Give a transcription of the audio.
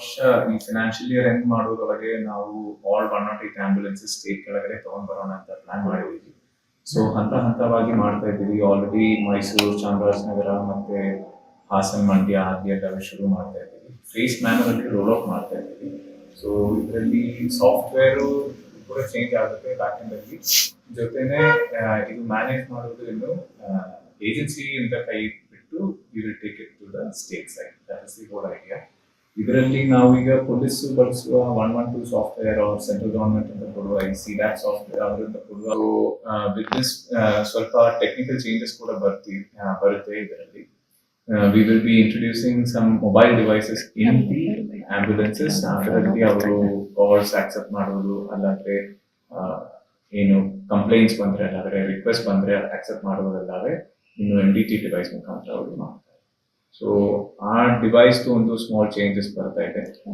ವರ್ಷ ಈ financial year end ಮಾಡೋದ್ರೊಳಗೆ ನಾವು ಆಲ್ 108 ಆಂಬ್ಯುಲೆನ್ಸಸ್ ಸ್ಟೇಟ್ ಕೆಳಗಡೆ ತಗೊಂಡ್ ಬರೋಣ ಅಂತ ಪ್ಲಾನ್ ಮಾಡಿದ್ದೀವಿ. ಸೊ ಹಂತವಾಗಿ ಮಾಡ್ತಾ ಇದ್ದೀವಿ. ಆಲ್ರೆಡಿ ಮೈಸೂರು, ಚಾಮರಾಜನಗರ ಮತ್ತೆ ಹಾಸನ್, ಮಂಡ್ಯ ಎಲ್ಲ ಶುರು ಮಾಡ್ತಾ ಇದ್ದೀವಿ. ಫೇಸ್ ಮ್ಯಾನರ್ ಅಲ್ಲಿ ರೋಲ್ ಔಟ್ ಮಾಡ್ತಾ ಇದ್ದೀವಿ. ಸೊ ಇದರಲ್ಲಿ ಸಾಫ್ಟ್ವೇರು ಕೂಡ ಚೇಂಜ್ ಆಗುತ್ತೆ ಬ್ಯಾಕ್ ಎಂಡ್ ಅಲ್ಲಿ. ಜೊತೆನೆ ಇದು ಮ್ಯಾನೇಜ್ ಮಾಡೋದು ಇನ್ನು ಏಜೆನ್ಸಿ ಅಂತ ಕೈ ಬಿಟ್ಟು you will take it to the state side. That is the whole idea. ಇದರಲ್ಲಿ ನಾವೀಗ ಪೊಲೀಸ್ ಬಳಸುವ 112 ಸಾಫ್ಟ್ವೇರ್ ಅವ್ರ ಸೆಂಟ್ರಲ್ ಗವರ್ಮೆಂಟ್ ಅಂತ ಕೊಡುವ ಈ ಸಿಡ್ಯಾಕ್ ಸಾಫ್ಟ್ವೇರ್ ಅವರಿಂದ ಕೊಡುವ ಬಿಸ್ನೆಸ್ ಸ್ವಲ್ಪ ಟೆಕ್ನಿಕಲ್ ಚೇಂಜಸ್ ಕೂಡ ಬರುತ್ತೆ ಇದರಲ್ಲಿ. We will be introducing some mobile devices in the ambulances. ಅದರಲ್ಲಿ ಅವರು ಕಾಲ್ಸ್ ಆಕ್ಸೆಪ್ಟ್ ಮಾಡೋದು, ಅಲ್ಲಾಂದ್ರೆ ಏನು ಕಂಪ್ಲೇಂಟ್ಸ್ ಬಂದ್ರೆ, ಅಲ್ಲಾಂದ್ರೆ ರಿಕ್ವೆಸ್ಟ್ ಬಂದ್ರೆ ಆಕ್ಸೆಪ್ಟ್ ಮಾಡೋದಲ್ಲಾದ್ರೆ ಇನ್ನು NDT ಡಿವೈಸ್ ಮುಖಾಂತರ ಅವರು ಮಾಡ್ತಾರೆ. ಸೊ ಆ ಡಿವೈಸ್ ಒಂದು ಸ್ಮಾಲ್ ಚೇಂಜಸ್ ಬರ್ತಾ ಇದೆ.